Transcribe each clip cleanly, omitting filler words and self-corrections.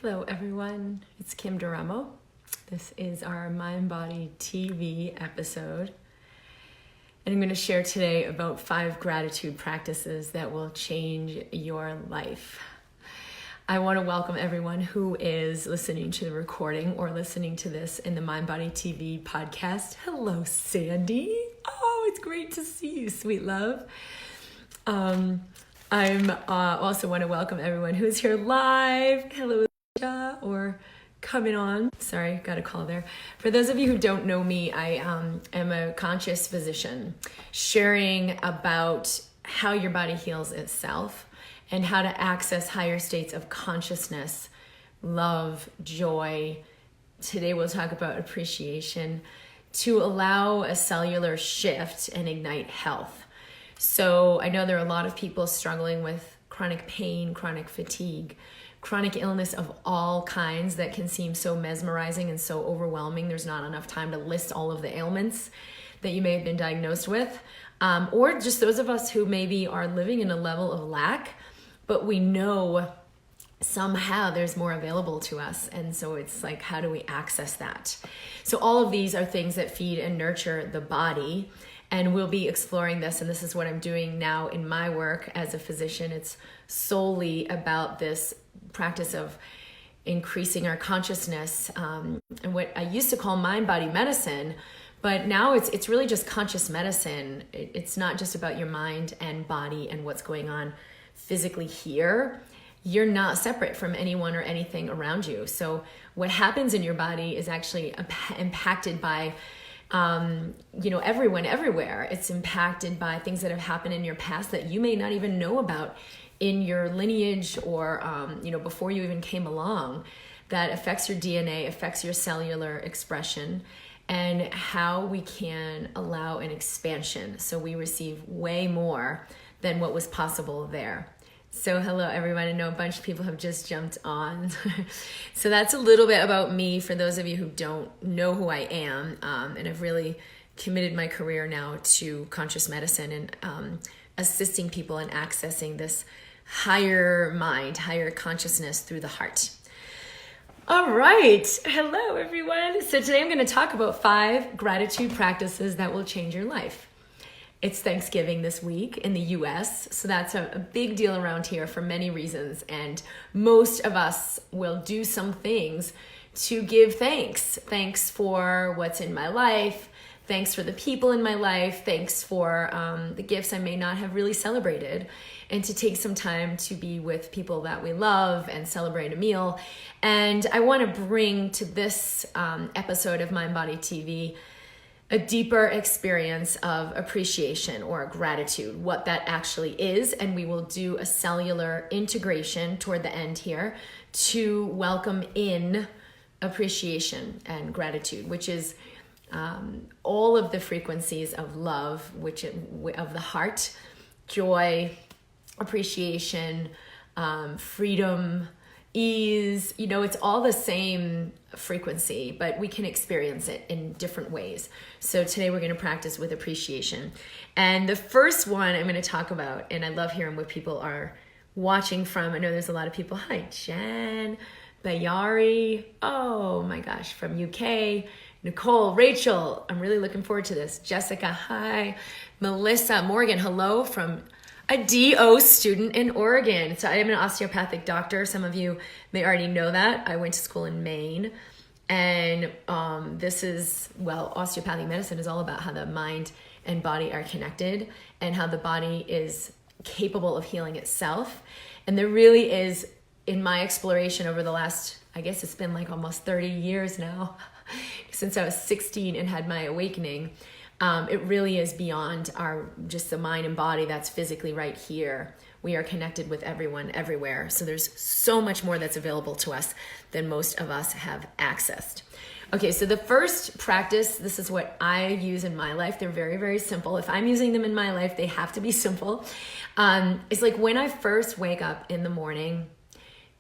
Hello everyone, it's Kim Duramo. This is our MindBody TV episode. And I'm going to share today about 5 gratitude practices that will change your life. I want to welcome everyone who is listening to the recording or listening to this in the MindBody TV podcast. Hello, Sandy. Oh, it's great to see you, sweet love. I'm also want to welcome everyone who's here live. Hello, or coming on. Sorry, got a call there. For those of you who don't know me, I am a conscious physician sharing about how your body heals itself and how to access higher states of consciousness, love, joy. Today we'll talk about appreciation to allow a cellular shift and ignite health. So I know there are a lot of people struggling with chronic pain, chronic fatigue, chronic illness of all kinds that can seem so mesmerizing and so overwhelming. There's not enough time to list all of the ailments that you may have been diagnosed with, or just those of us who maybe are living in a level of lack, but we know somehow there's more available to us. And so it's like, how do we access that? So all of these are things that feed and nurture the body. And we'll be exploring this, and this is what I'm doing now in my work as a physician. It's solely about this practice of increasing our consciousness, and what I used to call mind-body medicine, but now it's really just conscious medicine. It's not just about your mind and body and what's going on physically here. You're not separate from anyone or anything around you. So what happens in your body is actually impacted by everyone, everywhere. It's impacted by things that have happened in your past that you may not even know about in your lineage or, before you even came along, that affects your DNA, affects your cellular expression, and how we can allow an expansion so we receive way more than what was possible there. So hello everyone, I know a bunch of people have just jumped on. So that's a little bit about me for those of you who don't know who I am, and I've really committed my career now to conscious medicine and assisting people in accessing this higher mind, higher consciousness through the heart. All right, hello everyone. So today I'm going to talk about 5 gratitude practices that will change your life. It's Thanksgiving this week in the US, so that's a big deal around here for many reasons, and most of us will do some things to give thanks. Thanks for what's in my life, thanks for the people in my life, thanks for the gifts I may not have really celebrated, and to take some time to be with people that we love and celebrate a meal. And I want to bring to this episode of MindBody TV a deeper experience of appreciation or gratitude, what that actually is. And we will do a cellular integration toward the end here to welcome in appreciation and gratitude, which is all of the frequencies of love, of the heart, joy, appreciation, freedom, ease. It's all the same frequency, but we can experience it in different ways. So today we're going to practice with appreciation. And the first one I'm going to talk about, and I love hearing what people are watching from. I know there's a lot of people. Hi, Jen, Bayari. Oh my gosh, from UK. Nicole, Rachel, I'm really looking forward to this. Jessica, hi. Melissa, Morgan, hello from a DO student in Oregon. So I am an osteopathic doctor. Some of you may already know that. I went to school in Maine. And osteopathic medicine is all about how the mind and body are connected and how the body is capable of healing itself. And there really is, in my exploration over the last, I guess it's been like almost 30 years now, since I was 16 and had my awakening, it really is beyond just the mind and body that's physically right here. We are connected with everyone, everywhere. So there's so much more that's available to us than most of us have accessed. Okay, so the first practice, this is what I use in my life. They're very, very simple. If I'm using them in my life, they have to be simple. It's like when I first wake up in the morning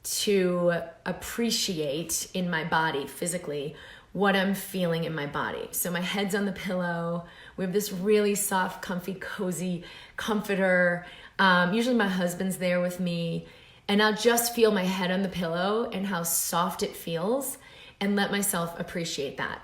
to appreciate in my body physically what I'm feeling in my body. So my head's on the pillow. We have this really soft, comfy, cozy comforter. Usually my husband's there with me. And I'll just feel my head on the pillow and how soft it feels, and let myself appreciate that.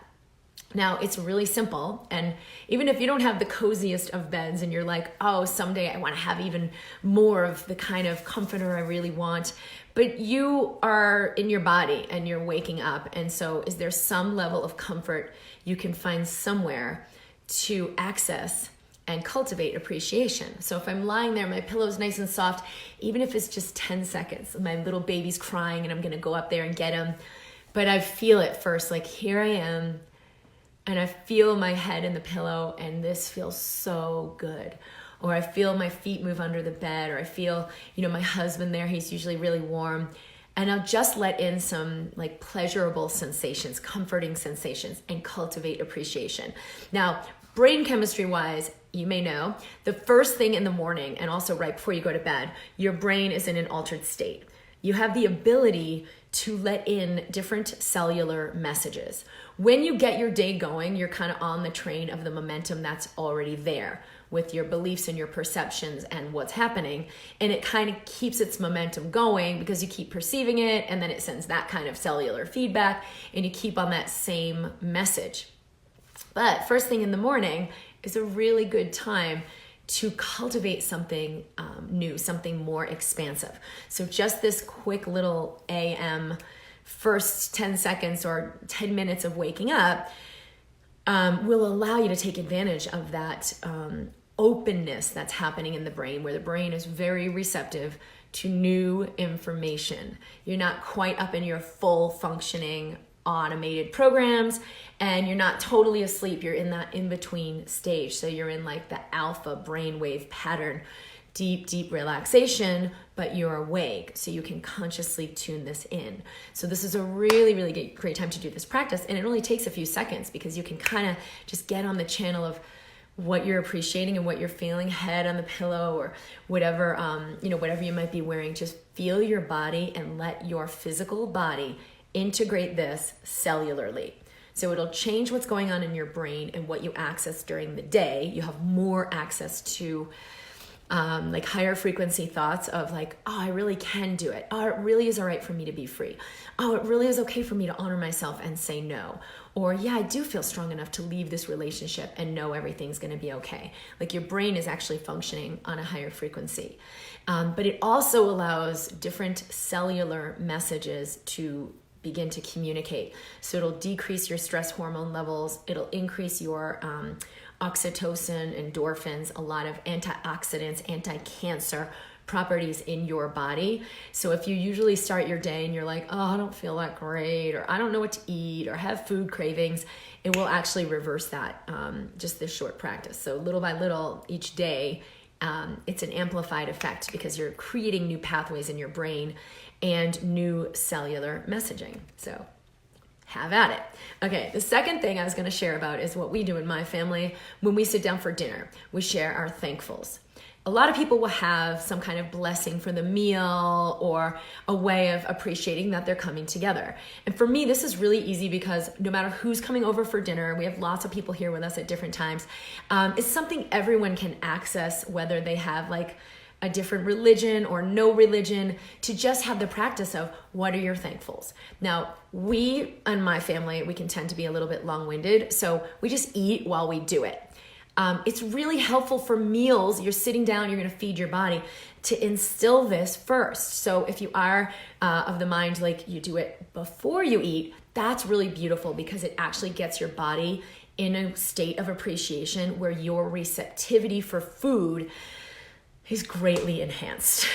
Now, it's really simple, and even if you don't have the coziest of beds and you're like, oh, someday I want to have even more of the kind of comforter I really want, but you are in your body and you're waking up, and so is there some level of comfort you can find somewhere to access and cultivate appreciation? So if I'm lying there, my pillow's nice and soft, even if it's just 10 seconds, my little baby's crying and I'm gonna go up there and get him, but I feel it first, like here I am, and I feel my head in the pillow, and this feels so good. Or I feel my feet move under the bed, or I feel, my husband there, he's usually really warm. And I'll just let in some like pleasurable sensations, comforting sensations, and cultivate appreciation. Now, brain chemistry wise, you may know, the first thing in the morning, and also right before you go to bed, your brain is in an altered state. You have the ability to let in different cellular messages. When you get your day going, you're kind of on the train of the momentum that's already there with your beliefs and your perceptions and what's happening. And it kind of keeps its momentum going because you keep perceiving it, and then it sends that kind of cellular feedback, and you keep on that same message. But first thing in the morning is a really good time to cultivate something new, something more expansive. So just this quick little AM first 10 seconds or 10 minutes of waking up will allow you to take advantage of that openness that's happening in the brain, where the brain is very receptive to new information. You're not quite up in your full functioning automated programs, and you're not totally asleep. You're in that in-between stage. So you're in like the alpha brainwave pattern, deep relaxation, but you're awake, so you can consciously tune this in. So this is a really great time to do this practice, and it only takes a few seconds because you can kind of just get on the channel of what you're appreciating and what you're feeling, head on the pillow or whatever, whatever you might be wearing. Just feel your body and let your physical body integrate this cellularly. So it'll change what's going on in your brain and what you access during the day. You have more access to like higher frequency thoughts of like, oh, I really can do it. Oh, it really is all right for me to be free. Oh, it really is okay for me to honor myself and say no. Or yeah, I do feel strong enough to leave this relationship and know everything's gonna be okay. Like your brain is actually functioning on a higher frequency. But it also allows different cellular messages to begin to communicate. So it'll decrease your stress hormone levels. It'll increase your oxytocin, endorphins, a lot of antioxidants, anti-cancer properties in your body. So if you usually start your day and you're like, oh, I don't feel that great, or I don't know what to eat, or have food cravings, it will actually reverse that, just this short practice. So little by little each day, it's an amplified effect because you're creating new pathways in your brain and new cellular messaging. So have at it. Okay, the second thing I was going to share about is what we do in my family when we sit down for dinner. We share our thankfuls. A lot of people will have some kind of blessing for the meal or a way of appreciating that they're coming together. And for me, this is really easy because no matter who's coming over for dinner, we have lots of people here with us at different times. It's something everyone can access, whether they have like a different religion or no religion, to just have the practice of what are your thankfuls. Now, we and my family, we can tend to be a little bit long-winded, so we just eat while we do it. It's really helpful for meals. You're sitting down, you're going to feed your body, to instill this first. So if you are of the mind like you do it before you eat, that's really beautiful because it actually gets your body in a state of appreciation where your receptivity for food is greatly enhanced.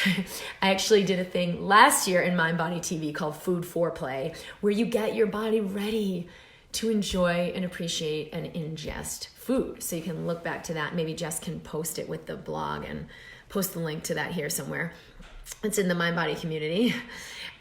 I actually did a thing last year in MindBody TV called Food Foreplay, where you get your body ready to enjoy and appreciate and ingest food. So you can look back to that. Maybe Jess can post it with the blog and post the link to that here somewhere. It's in the MindBody community.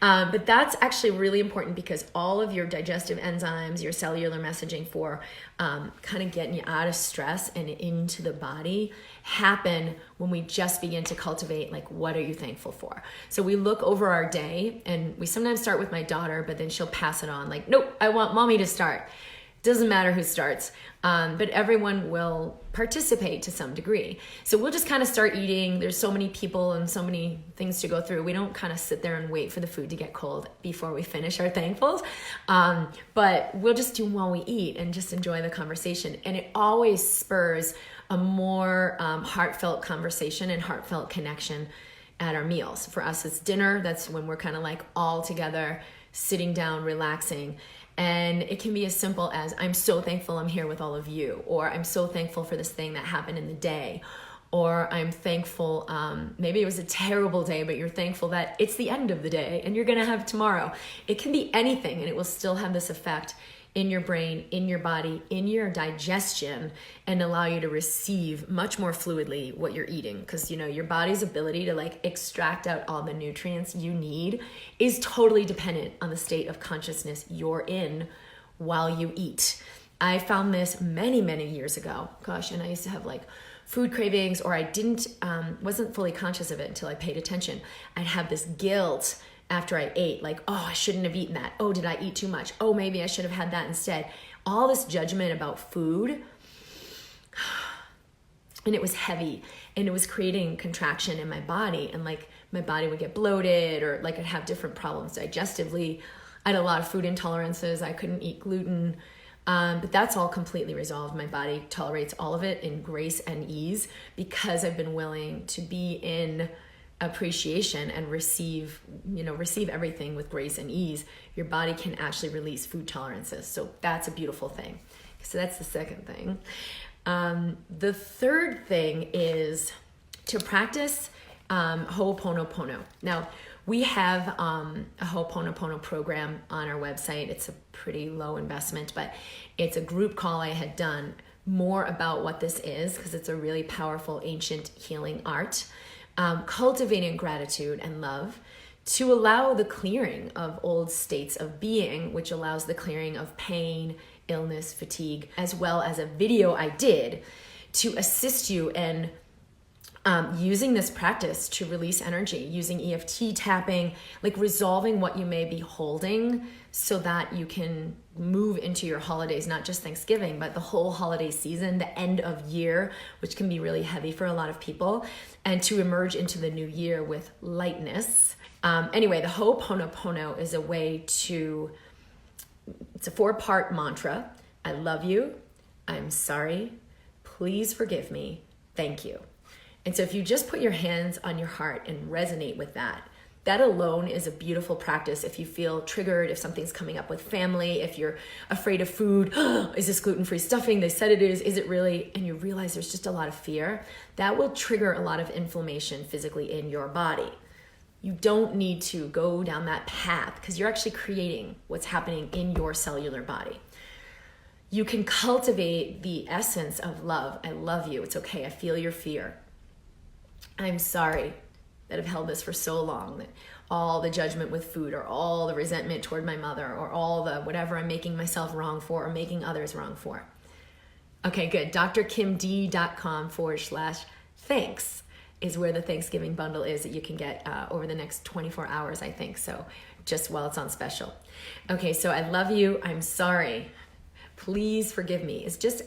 But that's actually really important because all of your digestive enzymes, your cellular messaging for kind of getting you out of stress and into the body happen when we just begin to cultivate, like, what are you thankful for? So we look over our day, and we sometimes start with my daughter, but then she'll pass it on like, nope, I want mommy to start. Doesn't matter who starts, but everyone will participate to some degree. So we'll just kind of start eating. There's so many people and so many things to go through. We don't kind of sit there and wait for the food to get cold before we finish our thankfuls, but we'll just do while we eat and just enjoy the conversation. And it always spurs a more heartfelt conversation and heartfelt connection at our meals. For us, it's dinner. That's when we're kind of like all together, sitting down, relaxing. And it can be as simple as, I'm so thankful I'm here with all of you, or I'm so thankful for this thing that happened in the day, or I'm thankful, maybe it was a terrible day, but you're thankful that it's the end of the day and you're gonna have tomorrow. It can be anything, and it will still have this effect in your brain, in your body, in your digestion, and allow you to receive much more fluidly what you're eating. Because your body's ability to like extract out all the nutrients you need is totally dependent on the state of consciousness you're in while you eat. I found this many, many years ago. Gosh, and I used to have like food cravings, or I wasn't fully conscious of it until I paid attention. I'd have this guilt after I ate, like, oh, I shouldn't have eaten that. Oh, did I eat too much? Oh, maybe I should have had that instead. All this judgment about food, and it was heavy, and it was creating contraction in my body, and like my body would get bloated, or like I'd have different problems digestively. I had a lot of food intolerances. I couldn't eat gluten, but that's all completely resolved. My body tolerates all of it in grace and ease because I've been willing to be in appreciation and receive everything with grace and ease. Your body can actually release food tolerances. So that's a beautiful thing. So that's the second thing. The third thing is to practice Ho'oponopono. Now, we have a Ho'oponopono program on our website. It's a pretty low investment, but it's a group call I had done more about what this is, because it's a really powerful ancient healing art. Cultivating gratitude and love to allow the clearing of old states of being, which allows the clearing of pain, illness, fatigue, as well as a video I did to assist you in using this practice to release energy, using EFT tapping, like resolving what you may be holding so that you can move into your holidays, not just Thanksgiving, but the whole holiday season, the end of year, which can be really heavy for a lot of people, and to emerge into the new year with lightness. Anyway, the Ho'oponopono is a way to, it's a 4-part mantra. I love you. I'm sorry. Please forgive me. Thank you. And so if you just put your hands on your heart and resonate with that, that alone is a beautiful practice. If you feel triggered, if something's coming up with family, if you're afraid of food, is this gluten-free stuffing? They said it is it really? And you realize there's just a lot of fear, that will trigger a lot of inflammation physically in your body. You don't need to go down that path because you're actually creating what's happening in your cellular body. You can cultivate the essence of love. I love you. It's okay. I feel your fear. I'm sorry that I've held this for so long, that all the judgment with food, or all the resentment toward my mother, or all the whatever I'm making myself wrong for or making others wrong for. Okay, good. drkimd.com/thanks is where the Thanksgiving bundle is that you can get over the next 24 hours, I think. So just while it's on special. Okay, so I love you. I'm sorry. Please forgive me. It's just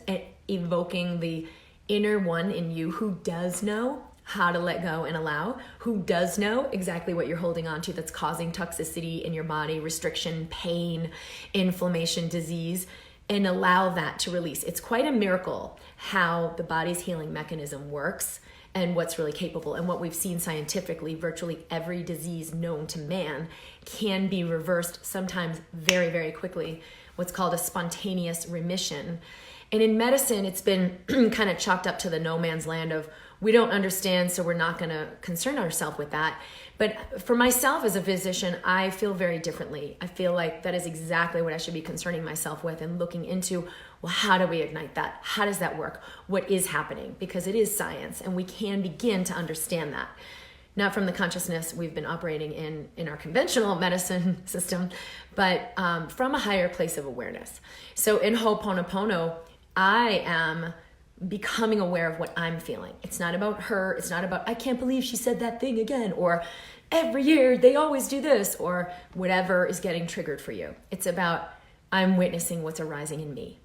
evoking the inner one in you who does know how to let go and allow, who does know exactly what you're holding on to that's causing toxicity in your body, restriction, pain, inflammation, disease, and allow that to release. It's quite a miracle how the body's healing mechanism works and what's really capable. And what we've seen scientifically, virtually every disease known to man can be reversed, sometimes very, very quickly, what's called a spontaneous remission. And in medicine, it's been kind of chalked up to the no man's land of, we don't understand, so we're not going to concern ourselves with that. But for myself as a physician, I feel very differently. I feel like that is exactly what I should be concerning myself with and looking into, well, how do we ignite that? How does that work? What is happening? Because it is science, and we can begin to understand that. Not from the consciousness we've been operating in our conventional medicine system, but from a higher place of awareness. So in Ho'oponopono, I am becoming aware of what I'm feeling. It's not about her. It's not about, I can't believe she said that thing again, or every year they always do this, or whatever is getting triggered for you. It's about, I'm witnessing what's arising in me.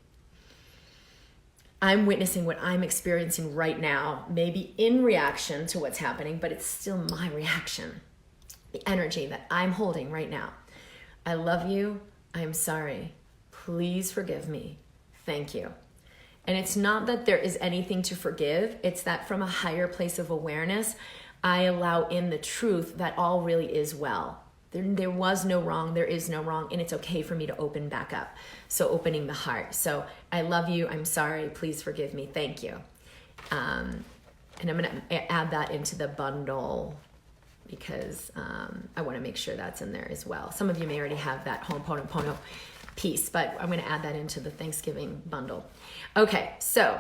I'm witnessing what I'm experiencing right now, maybe in reaction to what's happening, but it's still my reaction, the energy that I'm holding right now. I love you. I'm sorry. Please forgive me. Thank you. And it's not that there is anything to forgive. It's that from a higher place of awareness, I allow in the truth that all really is well. There was no wrong. There is no wrong. And it's okay for me to open back up. So opening the heart. So I love you. I'm sorry. Please forgive me. Thank you. And I'm going to add that into the bundle because I want to make sure that's in there as well. Some of you may already have that Ho'oponopono piece, but I'm going to add that into the Thanksgiving bundle. Okay, so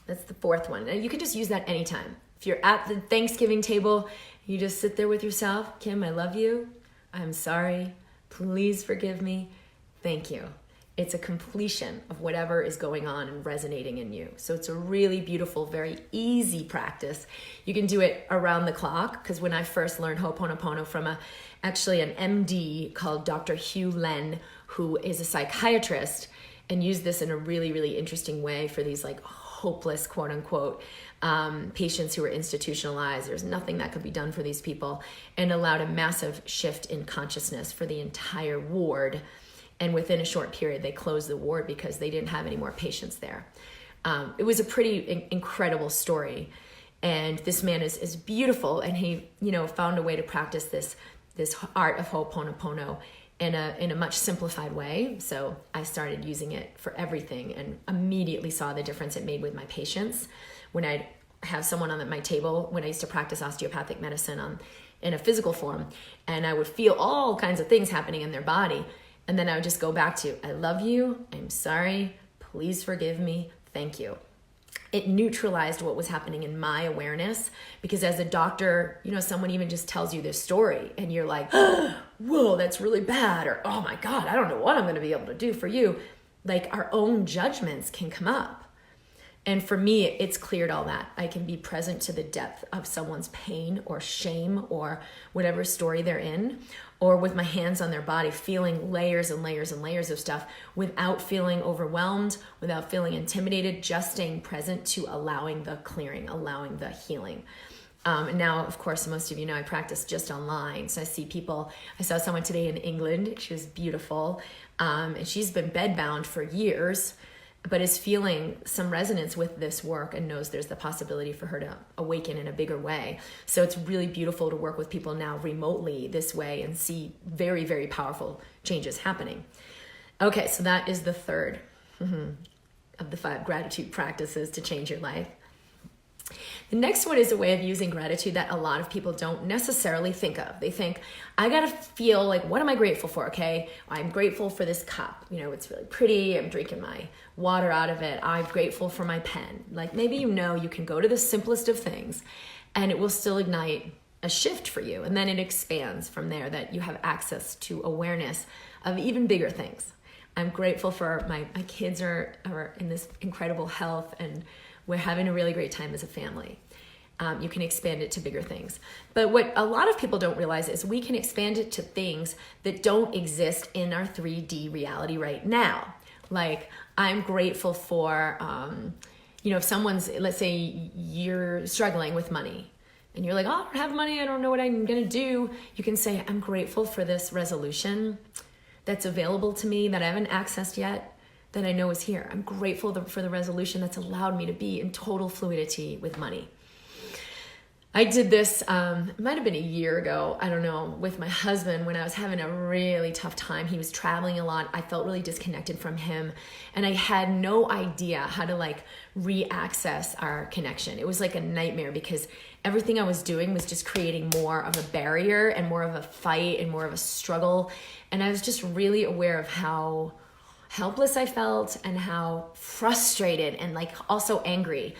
that's the fourth one. Now you can just use that anytime. If you're at the Thanksgiving table, you just sit there with yourself. Kim, I love you. I'm sorry. Please forgive me. Thank you. It's a completion of whatever is going on and resonating in you. So it's a really beautiful, very easy practice. You can do it around the clock, because when I first learned Ho'oponopono from actually an MD called Dr. Hugh Len, who is a psychiatrist, and used this in a really, really interesting way for these like hopeless, quote unquote, patients who were institutionalized. There's nothing that could be done for these people, and allowed a massive shift in consciousness for the entire ward. And within a short period, they closed the ward because they didn't have any more patients there. It was a pretty incredible story. And this man is beautiful, and he, found a way to practice this art of Ho'oponopono in a much simplified way. So I started using it for everything and immediately saw the difference it made with my patients. When I'd have someone on my table, when I used to practice osteopathic medicine in a physical form, and I would feel all kinds of things happening in their body. And then I would just go back to, I love you, I'm sorry, please forgive me, thank you. It neutralized what was happening in my awareness, because as a doctor, someone even just tells you this story and you're like, whoa, that's really bad. Or, oh my God, I don't know what I'm going to be able to do for you. Like our own judgments can come up. And for me, it's cleared all that. I can be present to the depth of someone's pain or shame or whatever story they're in, or with my hands on their body, feeling layers and layers and layers of stuff without feeling overwhelmed, without feeling intimidated, just staying present to allowing the clearing, allowing the healing. And now, of course, most of you know I practice just online. So I see people, I saw someone today in England, she was beautiful, and she's been bedbound for years, but is feeling some resonance with this work and knows there's the possibility for her to awaken in a bigger way. So it's really beautiful to work with people now remotely this way and see very, very powerful changes happening. Okay, so that is the third of the 5 gratitude practices to change your life. The next one is a way of using gratitude that a lot of people don't necessarily think of. They think, I gotta feel like, what am I grateful for, okay? I'm grateful for this cup. It's really pretty. I'm drinking my water out of it. I'm grateful for my pen. Like maybe you can go to the simplest of things and it will still ignite a shift for you. And then it expands from there, that you have access to awareness of even bigger things. I'm grateful for my kids are in this incredible health, and we're having a really great time as a family. You can expand it to bigger things. But what a lot of people don't realize is we can expand it to things that don't exist in our 3D reality right now. Like I'm grateful for, if someone's, let's say you're struggling with money and you're like, oh, I don't have money, I don't know what I'm gonna do. You can say, I'm grateful for this resolution that's available to me that I haven't accessed yet, that I know is here. I'm grateful for the resolution that's allowed me to be in total fluidity with money. I did this, it might have been a year ago, I don't know, with my husband when I was having a really tough time. He was traveling a lot. I felt really disconnected from him, and I had no idea how to re-access our connection. It was like a nightmare because everything I was doing was just creating more of a barrier and more of a fight and more of a struggle. And I was just really aware of how helpless I felt and how frustrated and also angry.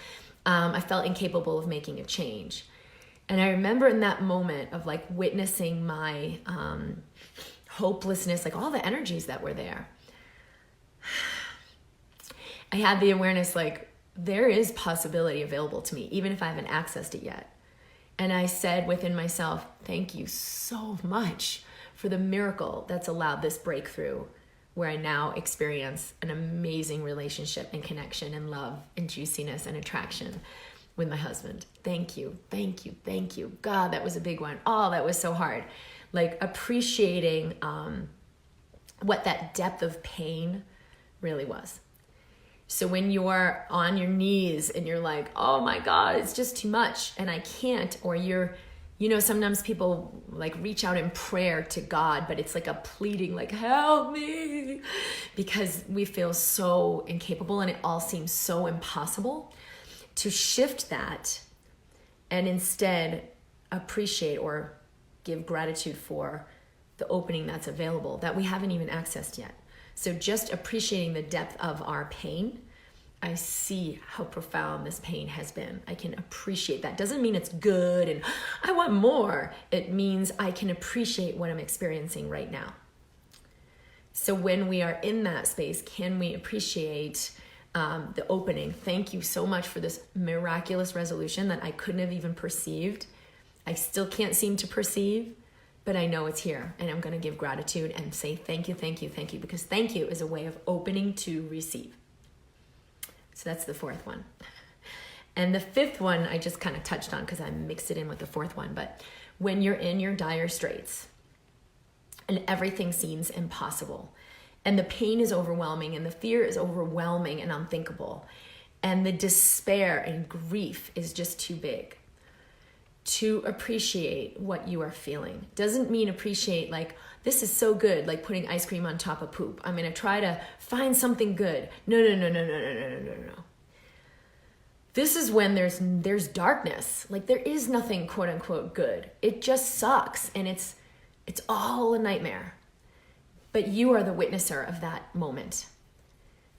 I felt incapable of making a change. And I remember in that moment of witnessing my hopelessness, all the energies that were there, I had the awareness there is possibility available to me, even if I haven't accessed it yet. And I said within myself, thank you so much for the miracle that's allowed this breakthrough where I now experience an amazing relationship and connection and love and juiciness and attraction with my husband. Thank you, thank you, thank you. God, that was a big one. Oh, that was so hard. Like appreciating what that depth of pain really was. So when you're on your knees and you're like, oh my God, it's just too much and I can't, or sometimes people like reach out in prayer to God, but it's like a pleading, like, help me, because we feel so incapable and it all seems so impossible. To shift that and instead appreciate or give gratitude for the opening that's available that we haven't even accessed yet. So just appreciating the depth of our pain, I see how profound this pain has been. I can appreciate that. Doesn't mean it's good and I want more. It means I can appreciate what I'm experiencing right now. So when we are in that space, can we appreciate the opening? Thank you so much for this miraculous resolution that I couldn't have even perceived. I still can't seem to perceive, but I know it's here, and I'm going to give gratitude and say thank you, thank you, thank you, because thank you is a way of opening to receive. So that's the fourth one. And the fifth one I just kind of touched on because I mixed it in with the fourth one. But when you're in your dire straits and everything seems impossible and the pain is overwhelming and the fear is overwhelming and unthinkable and the despair and grief is just too big, to appreciate what you are feeling. Doesn't mean appreciate like, this is so good, like putting ice cream on top of poop. I'm gonna try to find something good. No. This is when there's darkness. Like there is nothing quote unquote good. It just sucks and it's all a nightmare. But you are the witnesser of that moment.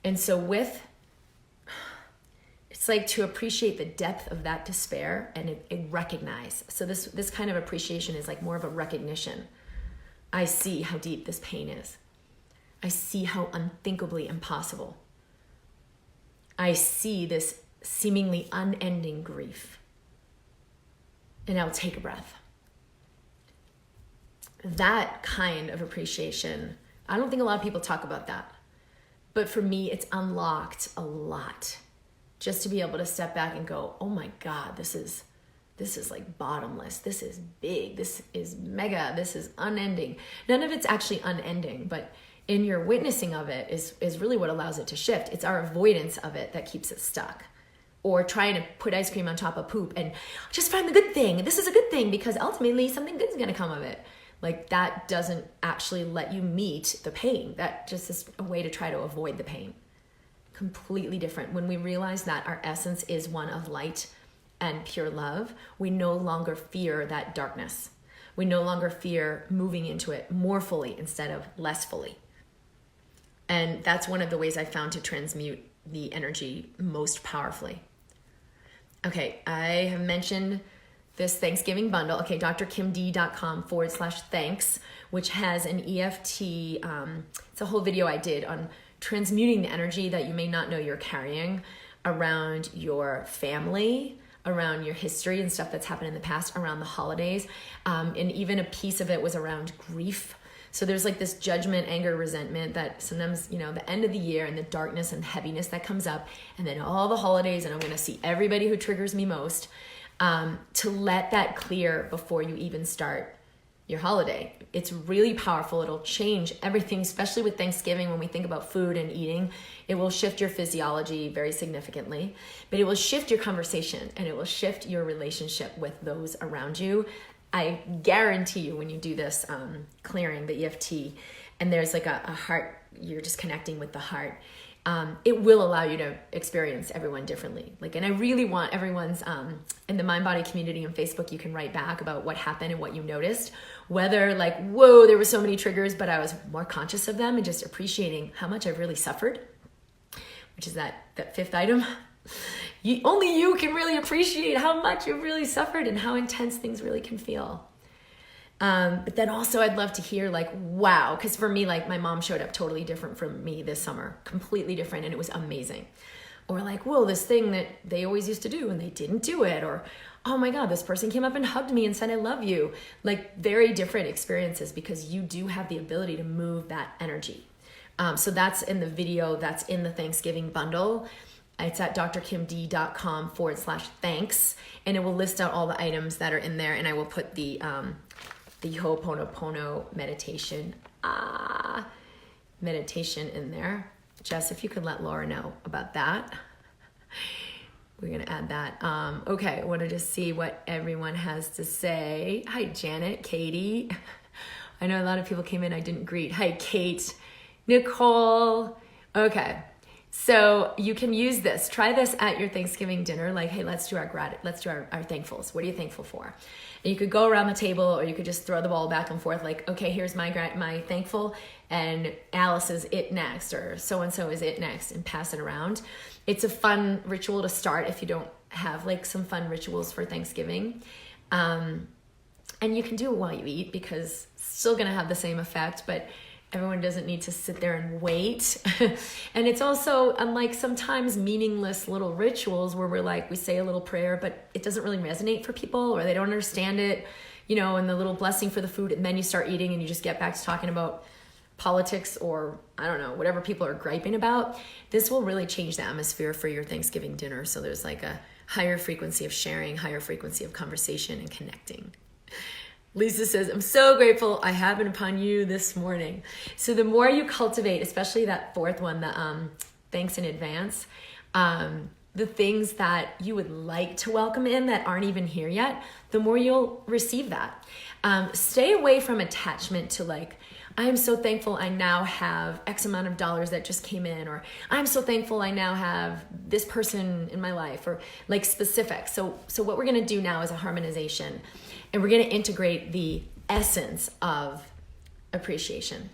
And so it's like to appreciate the depth of that despair and recognize. So this kind of appreciation is like more of a recognition. I see how deep this pain is. I see how unthinkably impossible. I see this seemingly unending grief. And I'll take a breath. That kind of appreciation, I don't think a lot of people talk about that. But for me, it's unlocked a lot. Just to be able to step back and go, oh my God, this is like bottomless. This is big. This is mega. This is unending. None of it's actually unending, but in your witnessing of it is really what allows it to shift. It's our avoidance of it that keeps it stuck. Or trying to put ice cream on top of poop and just find the good thing. This is a good thing because ultimately something good is going to come of it. Like that doesn't actually let you meet the pain. That just is a way to try to avoid the pain. Completely different. When we realize that our essence is one of light and pure love, we no longer fear that darkness. We no longer fear moving into it more fully instead of less fully. And that's one of the ways I found to transmute the energy most powerfully. Okay, I have mentioned this Thanksgiving bundle. Okay, drkimd.com/thanks, which has an EFT. It's a whole video I did on transmuting the energy that you may not know you're carrying around your family, around your history and stuff that's happened in the past, around the holidays. And even a piece of it was around grief. So there's like this judgment, anger, resentment that sometimes, the end of the year and the darkness and heaviness that comes up, and then all the holidays, and I'm going to see everybody who triggers me most, to let that clear before you even start your holiday. It's really powerful. It'll change everything, especially with Thanksgiving. When we think about food and eating, it will shift your physiology very significantly, but it will shift your conversation and it will shift your relationship with those around you. I guarantee you when you do this clearing, the EFT, and there's like a heart, you're just connecting with the heart, it will allow you to experience everyone differently. And I really want everyone's, in the MindBody community on Facebook, you can write back about what happened and what you noticed, whether whoa, there were so many triggers, but I was more conscious of them and just appreciating how much I've really suffered, which is that fifth item. Only you can really appreciate how much you've really suffered and how intense things really can feel. But then also I'd love to hear wow, because for me, my mom showed up totally different from me this summer, completely different, and it was amazing. Or whoa, this thing that they always used to do and they didn't do it. Or, oh my God, this person came up and hugged me and said, I love you. Very different experiences because you do have the ability to move that energy. So that's in the video, that's in the Thanksgiving bundle. It's at drkimd.com/thanks, and it will list out all the items that are in there, and I will put the Ho'oponopono meditation in there. Jess, if you could let Laura know about that. We're gonna add that. Okay, I wanted to see what everyone has to say. Hi, Janet, Katie. I know a lot of people came in I didn't greet. Hi, Kate, Nicole. Okay, so you can use this. Try this at your Thanksgiving dinner. Like, hey, let's do our thankfuls. What are you thankful for? And you could go around the table, or you could just throw the ball back and forth. Like, okay, here's my thankful, and Alice is it next, or so and so is it next, and pass it around. It's a fun ritual to start if you don't have like some fun rituals for Thanksgiving. And you can do it while you eat, because it's still gonna have the same effect, but everyone doesn't need to sit there and wait. And it's also, unlike sometimes meaningless little rituals where we say a little prayer, but it doesn't really resonate for people, or they don't understand it, and the little blessing for the food, and then you start eating and you just get back to talking about politics, or I don't know, whatever people are griping about. This will really change the atmosphere for your Thanksgiving dinner. So there's like a higher frequency of sharing, higher frequency of conversation and connecting. Lisa says, I'm so grateful I happened upon you this morning. So the more you cultivate, especially that fourth one, the thanks in advance, the things that you would like to welcome in that aren't even here yet, the more you'll receive that. Stay away from attachment to like, I am so thankful I now have X amount of dollars that just came in, or I'm so thankful I now have this person in my life, or like specific. So what we're gonna do now is a harmonization, and we're gonna integrate the essence of appreciation,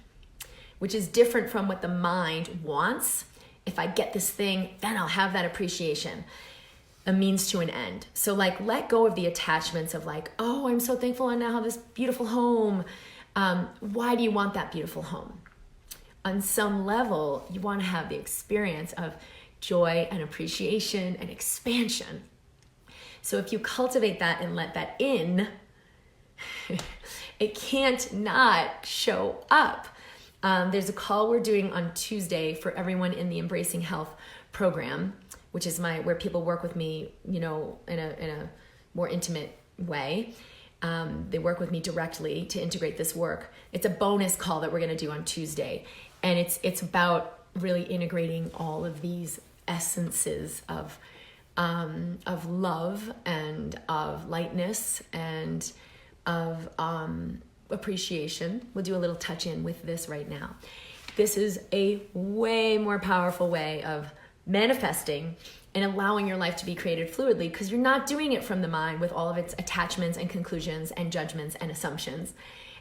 which is different from what the mind wants. If I get this thing, then I'll have that appreciation. A means to an end. So like, let go of the attachments of like, oh, I'm so thankful I now have this beautiful home. Why do you want that beautiful home? On some level, you want to have the experience of joy and appreciation and expansion. So if you cultivate that and let that in, it can't not show up. There's a call we're doing on Tuesday for everyone in the Embracing Health program, which is where people work with me, in a more intimate way. They work with me directly to integrate this work. It's a bonus call that we're going to do on Tuesday. And it's about really integrating all of these essences of love and of lightness and of appreciation. We'll do a little touch in with this right now. This is a way more powerful way of manifesting and allowing your life to be created fluidly, because you're not doing it from the mind with all of its attachments and conclusions and judgments and assumptions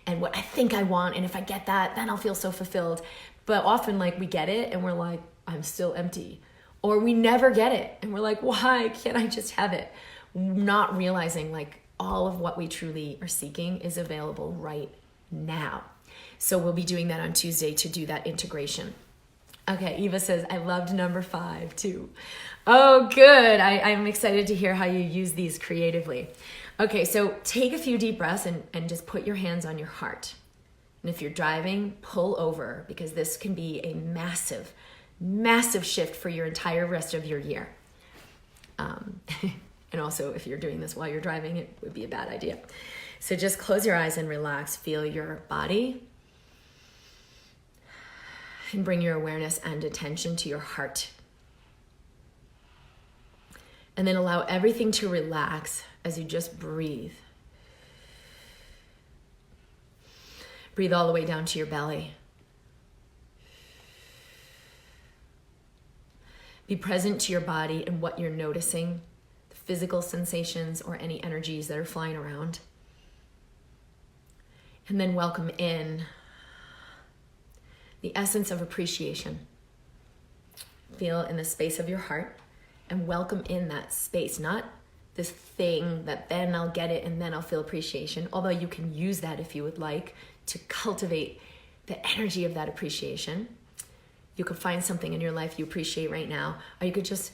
and what I think I want, and if I get that, then I'll feel so fulfilled. But often we get it and we're like, I'm still empty. Or we never get it and we're like, why can't I just have it? Not realizing all of what we truly are seeking is available right now. So we'll be doing that on Tuesday to do that integration. Okay, Eva says, I loved number 5 too. Oh, good. I'm excited to hear how you use these creatively. Okay, so take a few deep breaths and just put your hands on your heart. And if you're driving, pull over, because this can be a massive, massive shift for your entire rest of your year. And also, if you're doing this while you're driving, it would be a bad idea. So just close your eyes and relax. Feel your body. And bring your awareness and attention to your heart. And then allow everything to relax as you just breathe. Breathe all the way down to your belly. Be present to your body and what you're noticing, the physical sensations or any energies that are flying around. And then welcome in the essence of appreciation. Feel in the space of your heart and welcome in that space, not this thing that then I'll get it and then I'll feel appreciation, although you can use that if you would like to cultivate the energy of that appreciation. You could find something in your life you appreciate right now, or you could just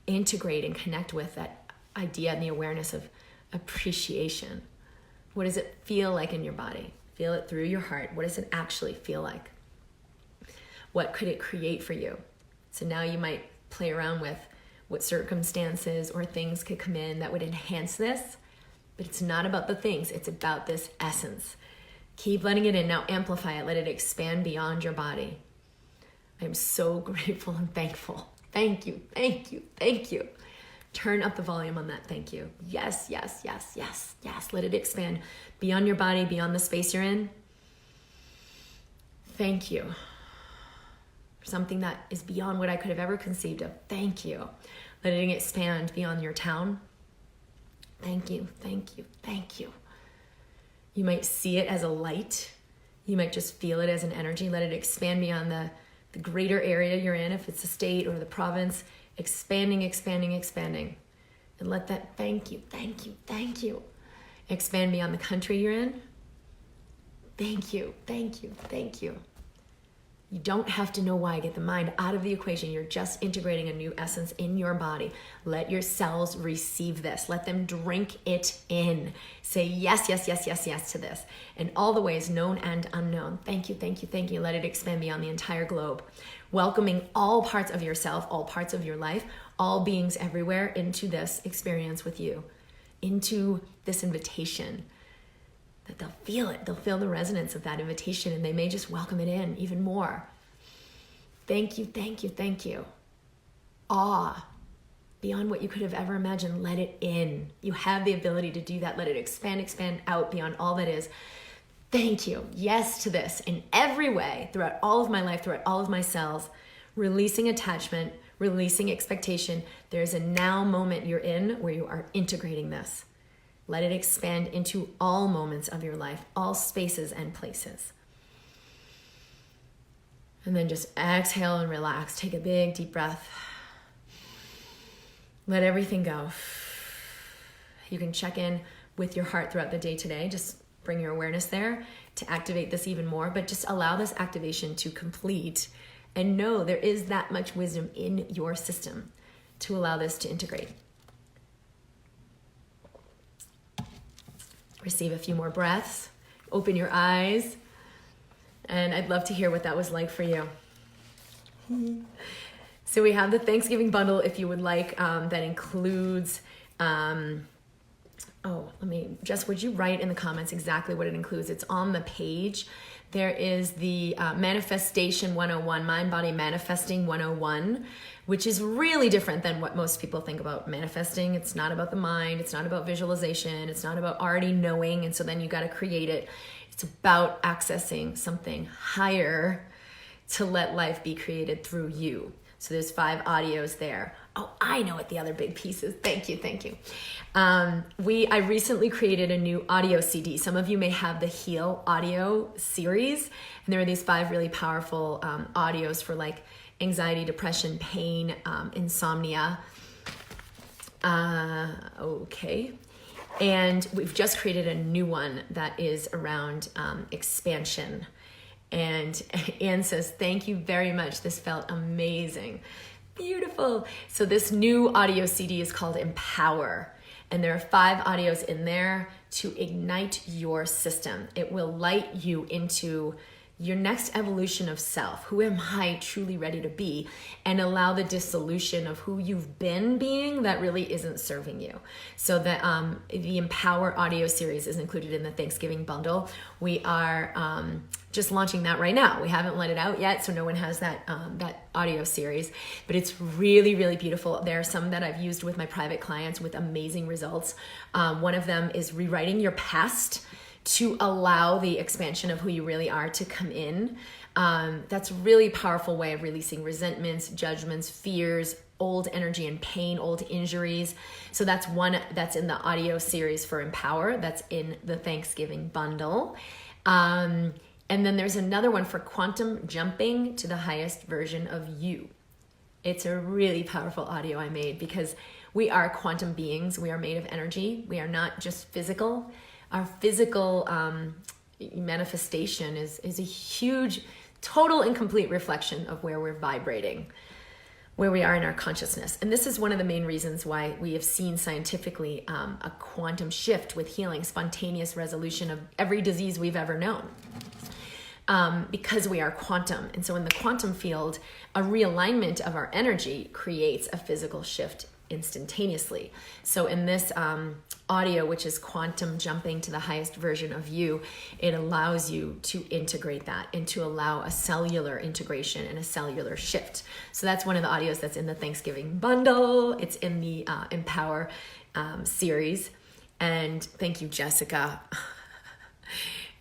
integrate and connect with that idea and the awareness of appreciation. What does it feel like in your body? Feel it through your heart. What does it actually feel like? what could it create for you? So now you might play around with what circumstances or things could come in that would enhance this, but it's not about the things, it's about this essence. Keep letting it in. Now amplify it. Let it expand beyond your body. I'm so grateful and thankful. Thank you, thank you, thank you. Turn up the volume on that thank you. Yes, yes, yes, yes, yes. Let it expand beyond your body, beyond the space you're in. Thank you. Something that is beyond what I could have ever conceived of. Thank you. Let it expand beyond your town. Thank you, thank you, thank you. You might see it as a light. You might just feel it as an energy. Let it expand beyond the greater area you're in, if it's the state or the province. Expanding, expanding, expanding. And let that thank you, thank you, thank you expand beyond the country you're in. Thank you, thank you, thank you. You don't have to know why. Get the mind out of the equation. You're just integrating a new essence in your body. Let your cells receive this. Let them drink it in. Say yes, yes, yes, yes, yes to this. In all the ways, known and unknown. Thank you, thank you, thank you. Let it expand beyond the entire globe. Welcoming all parts of yourself, all parts of your life, all beings everywhere into this experience with you, into this invitation. That they'll feel it. They'll feel the resonance of that invitation, and they may just welcome it in even more. Thank you, thank you, thank you. Awe beyond what you could have ever imagined. Let it in. You have the ability to do that. Let it expand, expand out beyond all that is. Thank you. Yes to this in every way, throughout all of my life, throughout all of my cells. Releasing attachment, releasing expectation. There's a now moment you're in where you are integrating this. Let it expand into all moments of your life, all spaces and places. And then just exhale and relax. Take a big, deep breath. Let everything go. You can check in with your heart throughout the day today. Just bring your awareness there to activate this even more, but just allow this activation to complete and know there is that much wisdom in your system to allow this to integrate. Receive a few more breaths. Open your eyes. And I'd love to hear what that was like for you. So we have the Thanksgiving bundle if you would like. That includes, would you write in the comments exactly what it includes? It's on the page. There is the Manifestation 101, Mind Body Manifesting 101, which is really different than what most people think about manifesting. It's not about the mind. It's not about visualization. It's not about already knowing. And so then you got to create it. It's about accessing something higher to let life be created through you. So there's 5 audios there. Oh, I know what the other big piece is. Thank you, thank you. I recently created a new audio CD. Some of you may have the Heal audio series, and there are these 5 really powerful audios for like anxiety, depression, pain, insomnia. Okay. And we've just created a new one that is around expansion. And Anne says, thank you very much. This felt amazing. Beautiful. So this new audio CD is called Empower. And there are 5 audios in there to ignite your system. It will light you into your next evolution of self. Who am I truly ready to be? And allow the dissolution of who you've been being that really isn't serving you. So the Empower audio series is included in the Thanksgiving bundle. We are just launching that right now. We haven't let it out yet, so no one has that audio series, but it's really, really beautiful. There are some that I've used with my private clients with amazing results. One of them is rewriting your past to allow the expansion of who you really are to come in. That's a really powerful way of releasing resentments, judgments, fears, old energy and pain, old injuries. So that's one that's in the audio series for Empower. That's in the Thanksgiving bundle. And then there's another one for quantum jumping to the highest version of you. It's a really powerful audio I made because we are quantum beings. We are made of energy. We are not just physical. Our physical manifestation is a huge, total and complete reflection of where we're vibrating, where we are in our consciousness. And this is one of the main reasons why we have seen scientifically a quantum shift with healing, spontaneous resolution of every disease we've ever known. because we are quantum. And so in the quantum field, a realignment of our energy creates a physical shift instantaneously. So in this audio, which is quantum jumping to the highest version of you, it allows you to integrate that and to allow a cellular integration and a cellular shift. So that's one of the audios that's in the Thanksgiving bundle. It's in the Empower series. And thank you, Jessica.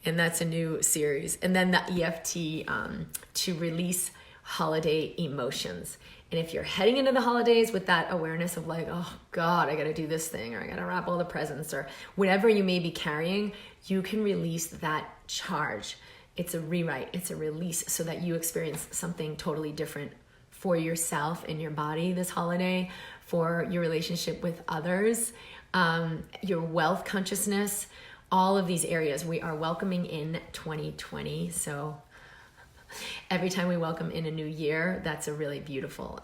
And that's a new series. And then the EFT to release holiday emotions. And if you're heading into the holidays with that awareness of like, oh God, I got to do this thing, or I got to wrap all the presents, or whatever you may be carrying, you can release that charge. It's a rewrite, it's a release, so that you experience something totally different for yourself and your body this holiday, for your relationship with others, your wealth consciousness, all of these areas we are welcoming in 2020. So every time we welcome in a new year, that's a really beautiful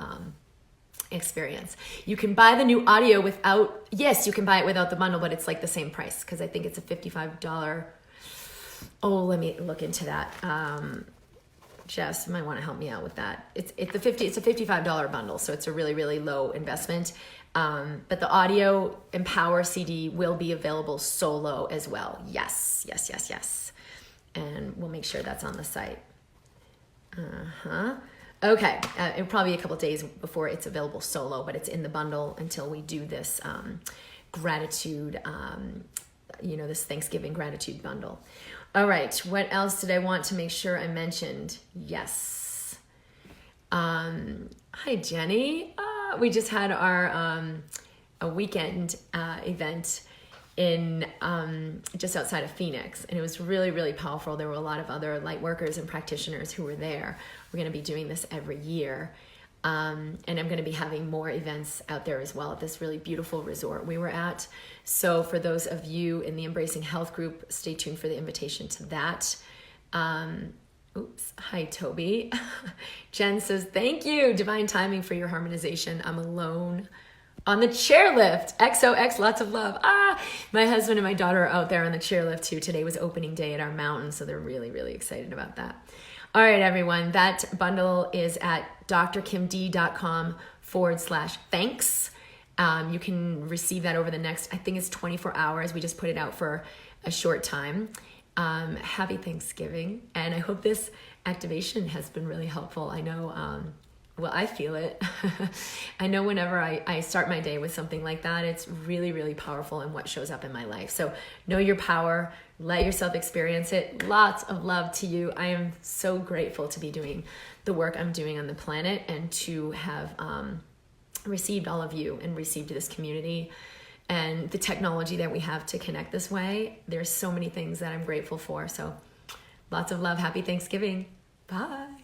experience. You can buy the new audio without, yes, you can buy it without the bundle, but it's like the same price, because I think it's a $55. Oh, let me look into that. Jess might want to help me out with that. It's a $55 bundle, so it's a really, really low investment. But the audio Empower CD will be available solo as well. Yes. And we'll make sure that's on the site. Okay. It'll probably be a couple days before it's available solo, but it's in the bundle until we do this gratitude, this Thanksgiving gratitude bundle. All right. What else did I want to make sure I mentioned? Yes. Hi, Jenny. We just had our a weekend event in just outside of Phoenix, and it was really, really powerful. There were a lot of other light workers and practitioners who were there. We're going to be doing this every year, and I'm going to be having more events out there as well at this really beautiful resort we were at. So for those of you in the Embracing Health group, stay tuned for the invitation to that. Oops. Hi, Toby. Jen says, thank you. Divine timing for your harmonization. I'm alone on the chairlift. XOX, lots of love. My husband and my daughter are out there on the chairlift too. Today was opening day at our mountain, so they're really, really excited about that. All right, everyone. That bundle is at drkimd.com/thanks. You can receive that over the next, I think it's 24 hours. We just put it out for a short time. Happy Thanksgiving, and I hope this activation has been really helpful. I know, I feel it. I know whenever I start my day with something like that, it's really, really powerful in what shows up in my life. So know your power, let yourself experience it. Lots of love to you. I am so grateful to be doing the work I'm doing on the planet, and to have received all of you and received this community and the technology that we have to connect this way. There's so many things that I'm grateful for. So lots of love. Happy Thanksgiving. Bye.